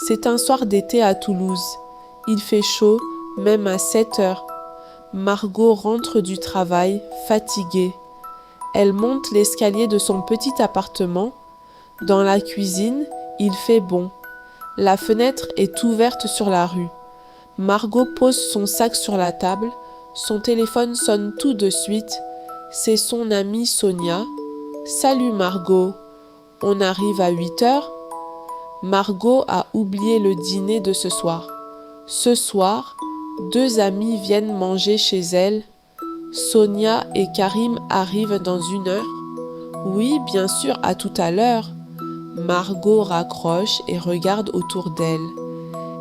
C'est un soir d'été à Toulouse. Il fait chaud, même à 7 heures. Margot rentre du travail, fatiguée. Elle monte l'escalier de son petit appartement. Dans la cuisine, il fait bon. La fenêtre est ouverte sur la rue. Margot pose son sac sur la table. Son téléphone sonne tout de suite. C'est son amie Sonia. « Salut Margot, on arrive à 8 heures ?» Margot a oublié le dîner de ce soir. Ce soir, 2 amis viennent manger chez elle. Sonia et Karim arrivent dans 1 heure. Oui, bien sûr, à tout à l'heure. Margot raccroche et regarde autour d'elle.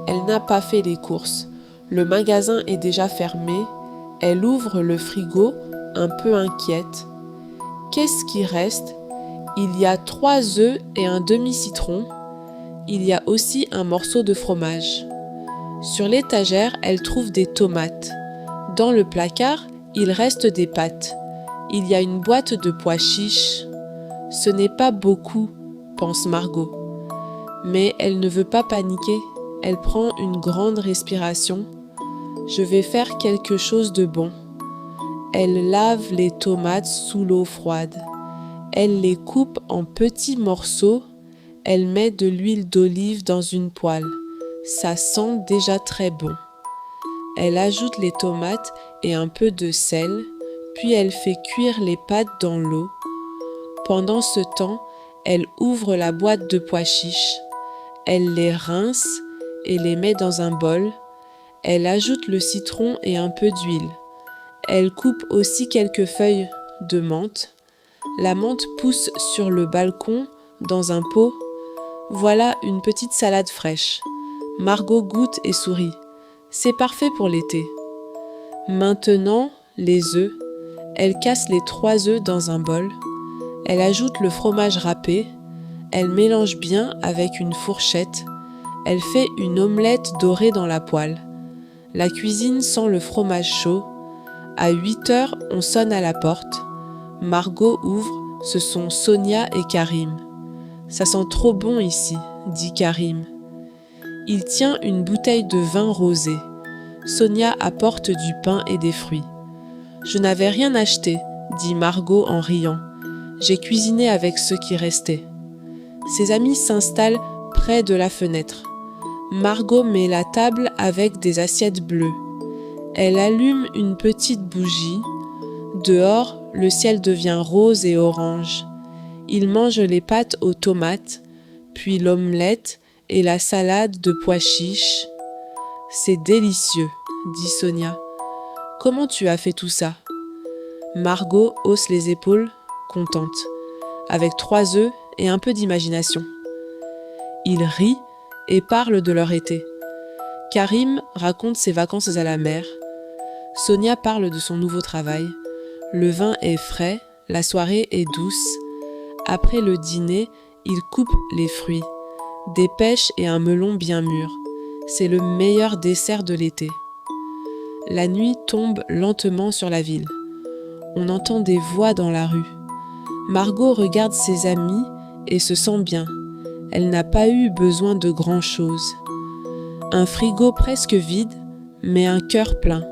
Elle n'a pas fait les courses. Le magasin est déjà fermé. Elle ouvre le frigo, un peu inquiète. Qu'est-ce qui reste? Il y a 3 œufs et un demi-citron. Il y a aussi un morceau de fromage. Sur l'étagère, elle trouve des tomates. Dans le placard, il reste des pâtes. Il y a une boîte de pois chiches. Ce n'est pas beaucoup, pense Margot. Mais elle ne veut pas paniquer. Elle prend une grande respiration. Je vais faire quelque chose de bon. Elle lave les tomates sous l'eau froide. Elle les coupe en petits morceaux. Elle met de l'huile d'olive dans une poêle. Ça sent déjà très bon. Elle ajoute les tomates et un peu de sel, puis elle fait cuire les pâtes dans l'eau. Pendant ce temps, elle ouvre la boîte de pois chiches. Elle les rince et les met dans un bol. Elle ajoute le citron et un peu d'huile. Elle coupe aussi quelques feuilles de menthe. La menthe pousse sur le balcon dans un pot. Voilà une petite salade fraîche. Margot goûte et sourit. C'est parfait pour l'été. Maintenant, les œufs. Elle casse les 3 œufs dans un bol. Elle ajoute le fromage râpé. Elle mélange bien avec une fourchette. Elle fait une omelette dorée dans la poêle. La cuisine sent le fromage chaud. À 8 heures, on sonne à la porte. Margot ouvre. Ce sont Sonia et Karim. « Ça sent trop bon ici, » dit Karim. Il tient une bouteille de vin rosé. Sonia apporte du pain et des fruits. « Je n'avais rien acheté, » dit Margot en riant. « J'ai cuisiné avec ce qui restait. » Ses amis s'installent près de la fenêtre. Margot met la table avec des assiettes bleues. Elle allume une petite bougie. Dehors, le ciel devient rose et orange. Ils mangent les pâtes aux tomates, puis l'omelette et la salade de pois chiches. « C'est délicieux, » dit Sonia. « Comment tu as fait tout ça ?» Margot hausse les épaules, contente, avec 3 œufs et un peu d'imagination. Ils rient et parlent de leur été. Karim raconte ses vacances à la mer. Sonia parle de son nouveau travail. Le vin est frais, la soirée est douce. Après le dîner, ils coupent les fruits. Des pêches et un melon bien mûr. C'est le meilleur dessert de l'été. La nuit tombe lentement sur la ville. On entend des voix dans la rue. Margot regarde ses amis et se sent bien. Elle n'a pas eu besoin de grand-chose. Un frigo presque vide, mais un cœur plein.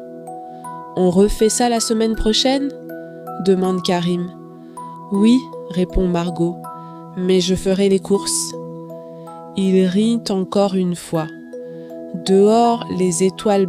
« On refait ça la semaine prochaine ?» demande Karim. « Oui, » répond Margot, « mais je ferai les courses. » Ils rient encore une fois. Dehors, les étoiles